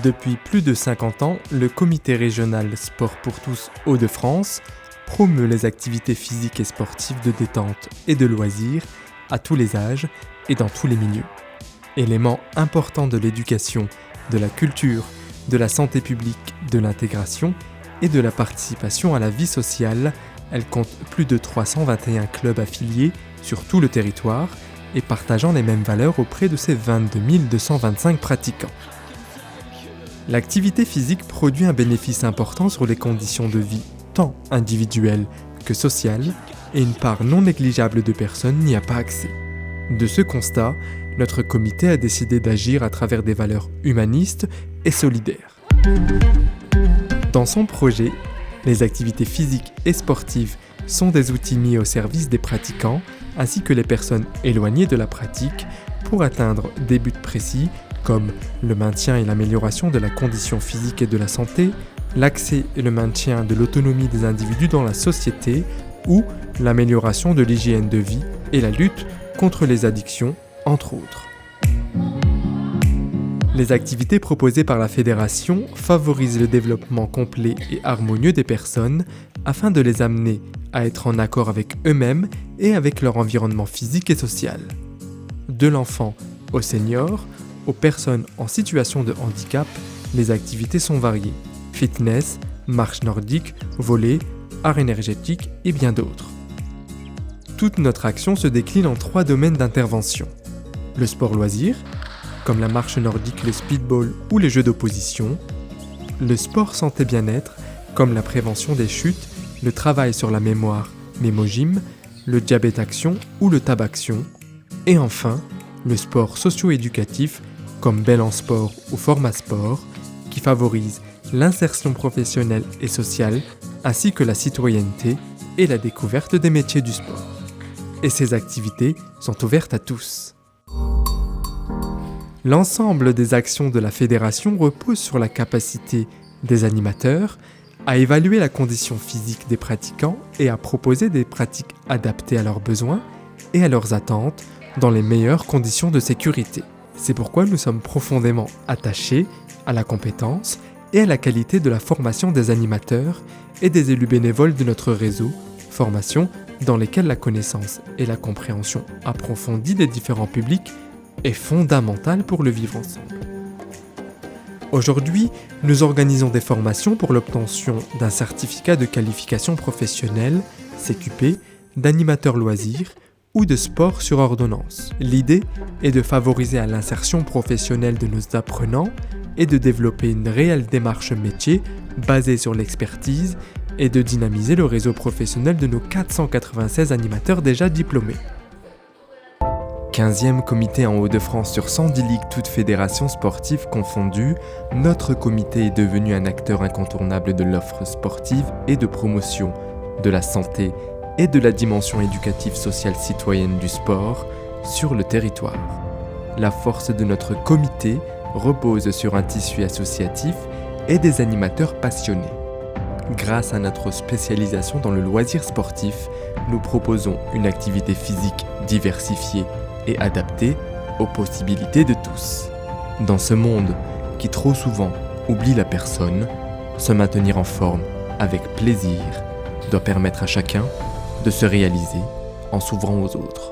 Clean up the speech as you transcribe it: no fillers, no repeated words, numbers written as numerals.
Depuis plus de 50 ans, le comité régional Sport pour tous Hauts-de-France promeut les activités physiques et sportives de détente et de loisirs à tous les âges et dans tous les milieux. Élément important de l'éducation, de la culture, de la santé publique, de l'intégration et de la participation à la vie sociale, elle compte plus de 321 clubs affiliés sur tout le territoire et partageant les mêmes valeurs auprès de ses 22 225 pratiquants. L'activité physique produit un bénéfice important sur les conditions de vie, tant individuelles que sociales, et une part non négligeable de personnes n'y a pas accès. De ce constat, notre comité a décidé d'agir à travers des valeurs humanistes et solidaires. Dans son projet, les activités physiques et sportives sont des outils mis au service des pratiquants ainsi que les personnes éloignées de la pratique pour atteindre des buts précis comme le maintien et l'amélioration de la condition physique et de la santé, l'accès et le maintien de l'autonomie des individus dans la société ou l'amélioration de l'hygiène de vie et la lutte contre les addictions, entre autres. Les activités proposées par la fédération favorisent le développement complet et harmonieux des personnes afin de les amener à être en accord avec eux-mêmes et avec leur environnement physique et social. De l'enfant au senior, aux personnes en situation de handicap, les activités sont variées. Fitness, marche nordique, volley, art énergétique et bien d'autres. Toute notre action se décline en 3 domaines d'intervention. Le sport loisir, comme la marche nordique, le speedball ou les jeux d'opposition. Le sport santé bien-être, comme la prévention des chutes, le travail sur la mémoire, Mémogym, le diabète action ou le tabac-action. Et enfin, le sport socio-éducatif, comme Belle en sport ou Format sport, qui favorise l'insertion professionnelle et sociale, ainsi que la citoyenneté et la découverte des métiers du sport. Et ces activités sont ouvertes à tous. L'ensemble des actions de la fédération repose sur la capacité des animateurs à évaluer la condition physique des pratiquants et à proposer des pratiques adaptées à leurs besoins et à leurs attentes dans les meilleures conditions de sécurité. C'est pourquoi nous sommes profondément attachés à la compétence et à la qualité de la formation des animateurs et des élus bénévoles de notre réseau, formation dans lesquelles la connaissance et la compréhension approfondie des différents publics est fondamentale pour le vivre ensemble. Aujourd'hui, nous organisons des formations pour l'obtention d'un certificat de qualification professionnelle, CQP, d'animateur loisir ou de sport sur ordonnance. L'idée est de favoriser à l'insertion professionnelle de nos apprenants et de développer une réelle démarche métier basée sur l'expertise et de dynamiser le réseau professionnel de nos 496 animateurs déjà diplômés. 15e comité en Hauts-de-France sur 110 ligues toutes fédérations sportives confondues, notre comité est devenu un acteur incontournable de l'offre sportive et de promotion, de la santé et de la dimension éducative sociale citoyenne du sport sur le territoire. La force de notre comité repose sur un tissu associatif et des animateurs passionnés. Grâce à notre spécialisation dans le loisir sportif, nous proposons une activité physique diversifiée et adaptée aux possibilités de tous. Dans ce monde qui trop souvent oublie la personne, se maintenir en forme avec plaisir doit permettre à chacun de se réaliser en s'ouvrant aux autres.